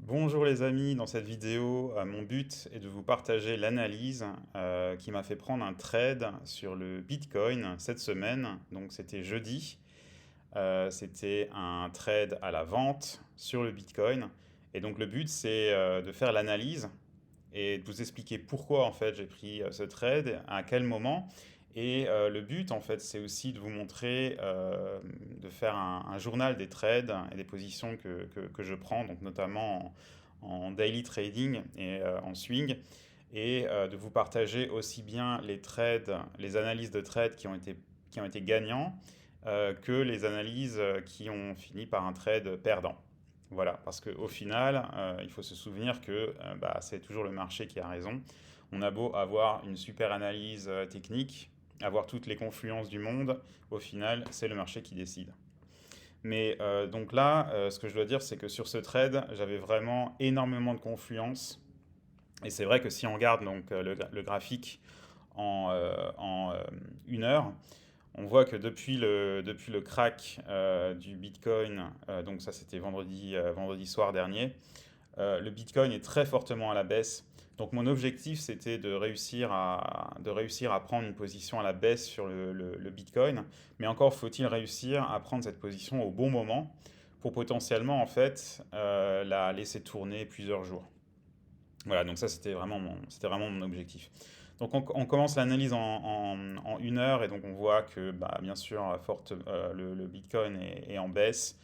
Bonjour les amis, dans cette vidéo, mon but est de vous partager l'analyse qui m'a fait prendre un trade sur le Bitcoin cette semaine. Donc c'était jeudi. C'était un trade à la vente sur le Bitcoin. Et donc le but c'est de faire l'analyse et de vous expliquer pourquoi en fait j'ai pris ce trade, à quel moment. Et le but en fait c'est aussi de vous montrer, de faire un journal des trades et des positions que je prends, donc notamment en daily trading et en swing. Et de vous partager aussi bien les trades, les analyses de trades qui ont été gagnants, que les analyses qui ont fini par un trade perdant. Voilà, parce qu'au final, il faut se souvenir que bah, c'est toujours le marché qui a raison. On a beau avoir une super analyse technique, avoir toutes les confluences du monde, au final, c'est le marché qui décide. Mais donc là, ce que je dois dire, c'est que sur ce trade, j'avais vraiment énormément de confluence. Et c'est vrai que si on regarde donc, le graphique en 1 heure, on voit que depuis le crack du Bitcoin, donc ça c'était vendredi soir dernier, le Bitcoin est très fortement à la baisse. Donc mon objectif, c'était de réussir à prendre une position à la baisse sur le Bitcoin. Mais encore faut-il réussir à prendre cette position au bon moment pour potentiellement en fait la laisser tourner plusieurs jours. Voilà, donc ça c'était vraiment mon objectif. Donc on commence l'analyse en 1 heure et donc on voit que bah, bien sûr le Bitcoin est en baisse.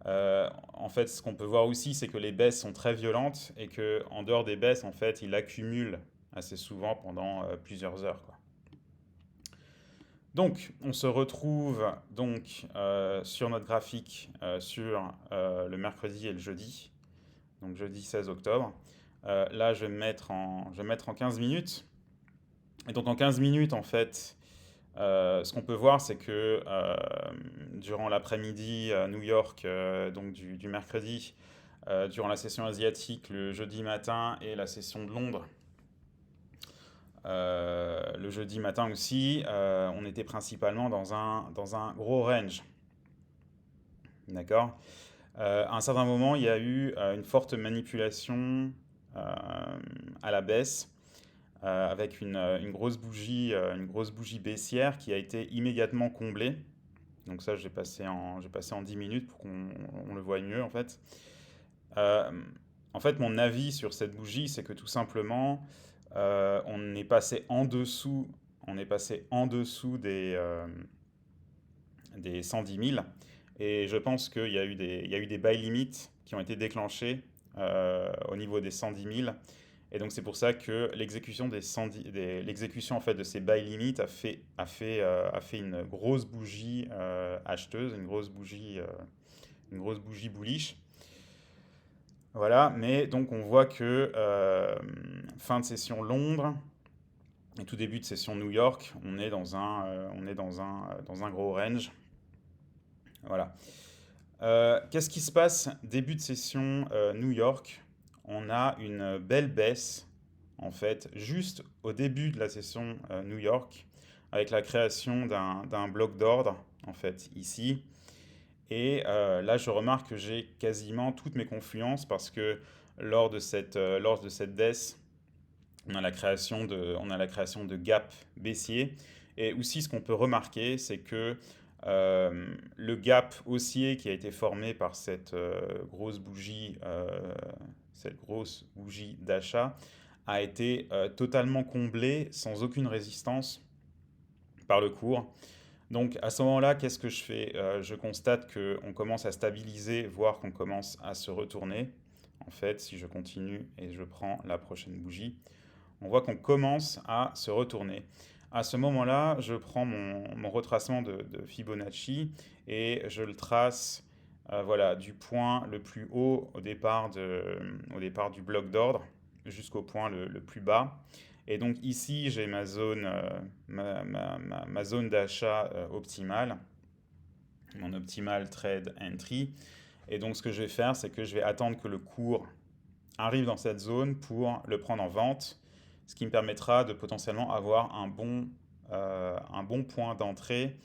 En fait, ce qu'on peut voir aussi, c'est que les baisses sont très violentes et que en dehors des baisses, en fait, il accumule assez souvent pendant plusieurs heures, quoi. Donc, on se retrouve donc sur notre graphique sur le mercredi et le jeudi, donc jeudi 16 octobre. Là, je vais me mettre en 15 minutes. Et donc en 15 minutes, en fait, ce qu'on peut voir, c'est que durant l'après-midi à New York, donc du mercredi, durant la session asiatique le jeudi matin et la session de Londres, le jeudi matin aussi, on était principalement dans un gros range. D'accord. À un certain moment, il y a eu une forte manipulation euh, à la baisse avec une grosse bougie baissière qui a été immédiatement comblée. Donc ça, j'ai passé en 10 minutes pour qu'on on le voie mieux en fait. Euh, En fait, mon avis sur cette bougie, c'est que tout simplement, on est passé en dessous, on est passé en dessous des 110 000. Et je pense qu'il y a eu des buy limits qui ont été déclenchés au niveau des 110 000. Et donc c'est pour ça que l'exécution en fait de ces buy limits a fait une grosse bougie acheteuse, une grosse bougie bullish. Voilà, mais donc on voit que fin de session Londres et tout début de session New York, on est dans un gros range. Voilà. Qu'est-ce qui se passe début de session New York? On a une belle baisse, en fait, juste au début de la session New York, avec la création d'un bloc d'ordre, en fait, ici. Et là, je remarque que j'ai quasiment toutes mes confluences parce que lors de cette baisse, on a la création de gap baissier. Et aussi, ce qu'on peut remarquer, c'est que le gap haussier qui a été formé par cette grosse bougie d'achat, a été totalement comblé sans aucune résistance par le cours. Donc à ce moment-là, qu'est-ce que je fais? Je constate qu'on commence à stabiliser, voire qu'on commence à se retourner. En fait, si je continue et je prends la prochaine bougie, on voit qu'on commence à se retourner. À ce moment-là, je prends mon retracement de Fibonacci et je le trace voilà, du point le plus haut au départ du bloc d'ordre jusqu'au point le plus bas. Et donc ici, j'ai ma zone d'achat optimale, mon optimal trade entry. Et donc ce que je vais faire, c'est que je vais attendre que le cours arrive dans cette zone pour le prendre en vente, ce qui me permettra de potentiellement avoir un bon point d'entrée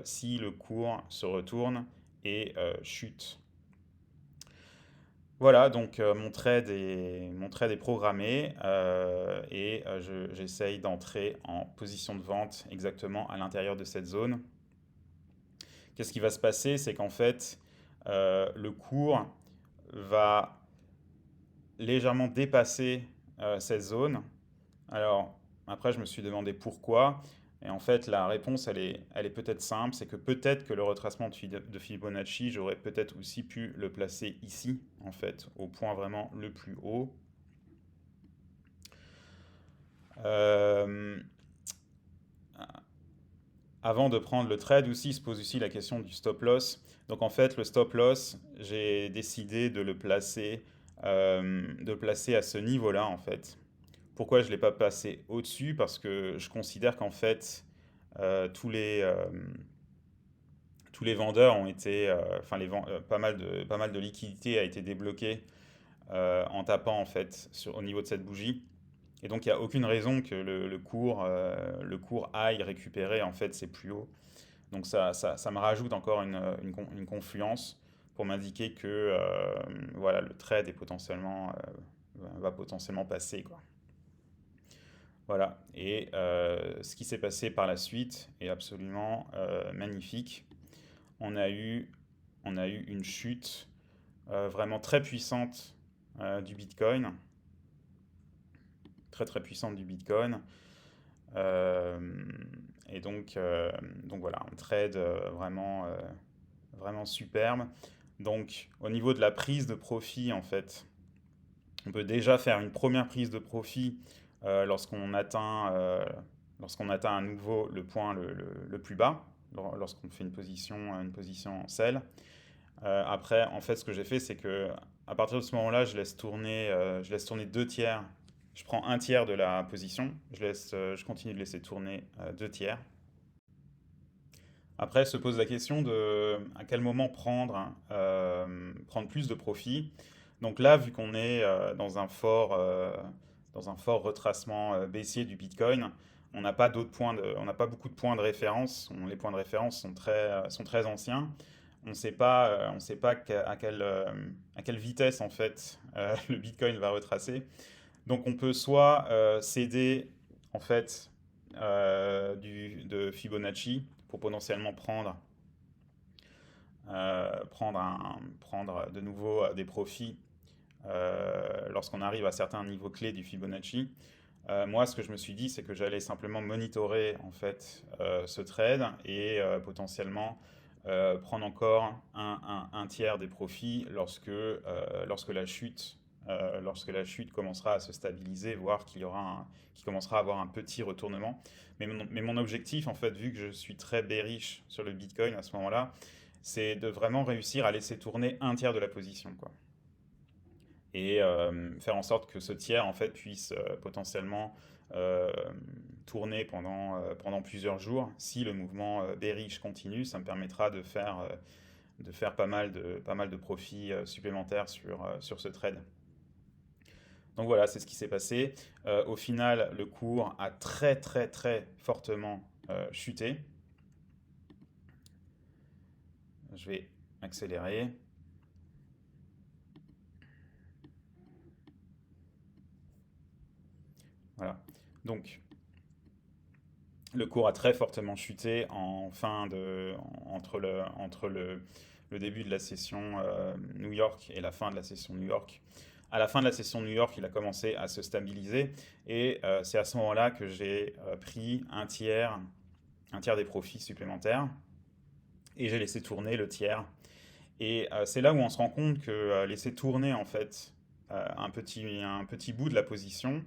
si le cours se retourne et chute. Voilà, donc mon trade est programmé et j'essaye d'entrer en position de vente exactement à l'intérieur de cette zone. Qu'est-ce qui va se passer? C'est qu'en fait, le cours va légèrement dépasser cette zone. Alors, après, je me suis demandé pourquoi. Et en fait, la réponse, elle est peut-être simple. C'est que peut-être que le retracement de Fibonacci, j'aurais peut-être aussi pu le placer ici, en fait, au point vraiment le plus haut. Euh, Avant de prendre le trade aussi, il se pose aussi la question du stop loss. Donc en fait, le stop loss, j'ai décidé de le placer à ce niveau-là, en fait. Pourquoi je ne l'ai pas placé au-dessus? Parce que je considère qu'en fait, euh, tous les, euh, tous les vendeurs ont été, enfin pas mal de liquidité a été débloquée en tapant en fait au niveau de cette bougie. Et donc il n'y a aucune raison que le cours aille récupérer en fait ses plus hauts. Donc ça me rajoute encore une confluence pour m'indiquer que voilà, le trade est va potentiellement passer, quoi. Voilà. Et ce qui s'est passé par la suite est absolument magnifique. On a eu, on a eu une chute vraiment très puissante du Bitcoin, très très puissante du Bitcoin. Euh, et donc voilà, un trade vraiment superbe. Donc au niveau de la prise de profit, en fait, on peut déjà faire une première prise de profit euh, lorsqu'on atteint, euh, lorsqu'on atteint à nouveau le point le plus bas, lorsqu'on fait une position sell. Après, en fait, ce que j'ai fait, c'est que à partir de ce moment-là, je laisse tourner deux tiers. Je prends un tiers de la position, je continue de laisser tourner deux tiers. Après, se pose la question de à quel moment prendre plus de profit. Donc là, vu qu'on est dans un fort retracement baissier du Bitcoin, on n'a pas beaucoup de points de référence. Les points de référence sont très anciens. On sait pas à quelle vitesse en fait le Bitcoin va retracer. Donc on peut soit céder en fait de Fibonacci pour potentiellement prendre de nouveau des profits lorsqu'on arrive à certains niveaux clés du Fibonacci. Moi, ce que je me suis dit, c'est que j'allais simplement monitorer en fait ce trade et potentiellement prendre encore un tiers des profits lorsque la chute commencera à se stabiliser, voire qu'il commencera à avoir un petit retournement. Mais mon objectif, en fait, vu que je suis très bearish sur le Bitcoin à ce moment-là, c'est de vraiment réussir à laisser tourner un tiers de la position, quoi. Et faire en sorte que ce tiers, en fait, puisse potentiellement euh, tourner pendant plusieurs jours. Si le mouvement bearish continue, ça me permettra de faire pas mal de profits supplémentaires sur ce trade. Donc voilà, c'est ce qui s'est passé. Au final, le cours a très très très fortement chuté. Je vais accélérer. Voilà. Donc le cours a très fortement chuté entre le début de la session New York et la fin de la session New York. À la fin de la session New York, il a commencé à se stabiliser et c'est à ce moment-là que j'ai pris un tiers des profits supplémentaires et j'ai laissé tourner le tiers. Et c'est là où on se rend compte que laisser tourner en fait un petit bout de la position,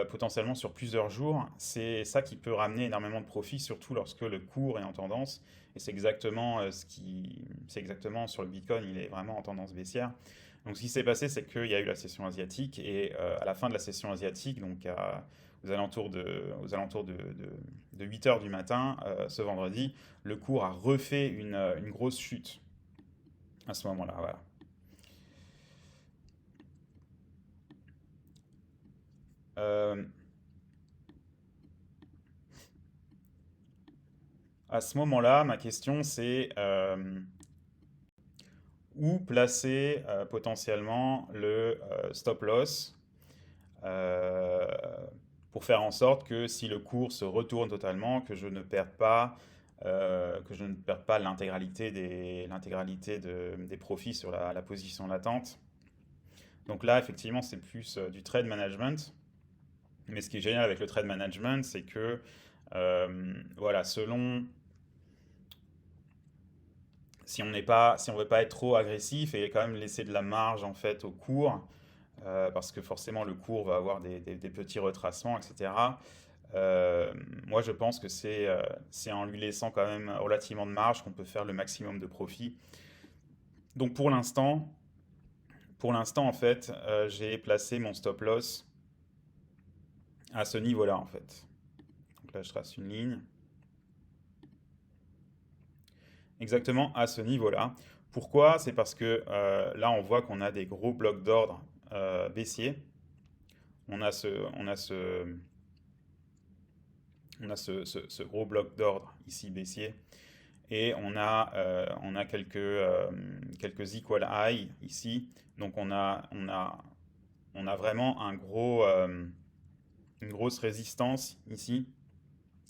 potentiellement sur plusieurs jours, c'est ça qui peut ramener énormément de profit, surtout lorsque le cours est en tendance. Et c'est exactement sur le Bitcoin, il est vraiment en tendance baissière. Donc ce qui s'est passé, c'est qu'il y a eu la session asiatique et à la fin de la session asiatique, aux alentours de 8 heures du matin, ce vendredi, le cours a refait une grosse chute à ce moment-là. Voilà. Euh, à ce moment-là, ma question c'est où placer potentiellement le stop loss euh, pour faire en sorte que si le cours se retourne totalement, que je ne perde pas l'intégralité des profits sur la position latente. Donc là, effectivement, c'est plus du trade management. Mais ce qui est génial avec le trade management, c'est que voilà, si on veut pas être trop agressif et quand même laisser de la marge en fait au cours, parce que forcément le cours va avoir des petits retracements, etc. Moi, je pense que c'est en lui laissant quand même relativement de marge qu'on peut faire le maximum de profit. Donc pour l'instant en fait, j'ai placé mon stop loss à ce niveau-là en fait. Donc là, je trace une ligne exactement à ce niveau-là. Pourquoi? C'est parce que là, on voit qu'on a des gros blocs d'ordre baissiers. On a ce, on a ce, on a ce gros bloc d'ordre ici baissier et on a quelques equal high ici. Donc on a vraiment une grosse résistance ici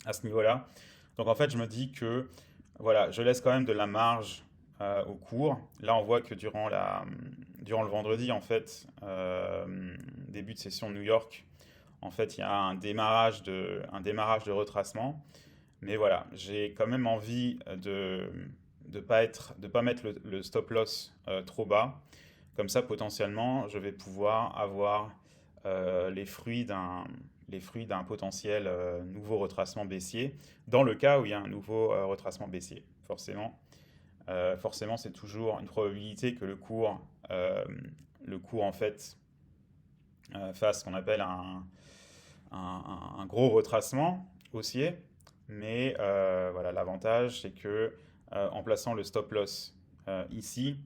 à ce niveau-là. Donc en fait, je me dis que voilà, je laisse quand même de la marge au cours. Là, on voit que durant le vendredi, en fait, début de session New York, en fait, il y a un démarrage de retracement. Mais voilà, j'ai quand même envie de pas mettre le stop loss trop bas. Comme ça, potentiellement, je vais pouvoir avoir les fruits d'un potentiel nouveau retracement baissier, dans le cas où il y a un nouveau retracement baissier. Forcément, c'est toujours une probabilité que le cours en fait, fasse ce qu'on appelle un gros retracement haussier. Mais voilà, l'avantage, c'est que en plaçant le stop loss ici,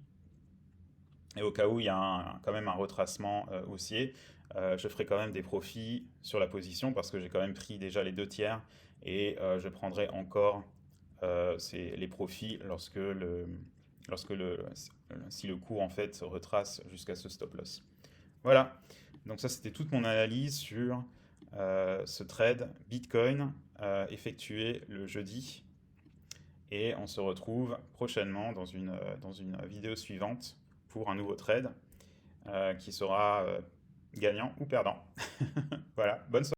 et au cas où il y a quand même un retracement haussier, je ferai quand même des profits sur la position parce que j'ai quand même pris déjà les 2 tiers et je prendrai encore les profits si le cours en fait retrace jusqu'à ce stop loss. Voilà, donc ça c'était toute mon analyse sur ce trade Bitcoin effectué le jeudi. Et on se retrouve prochainement dans une vidéo suivante pour un nouveau trade qui sera gagnant ou perdant. Voilà, bonne soirée.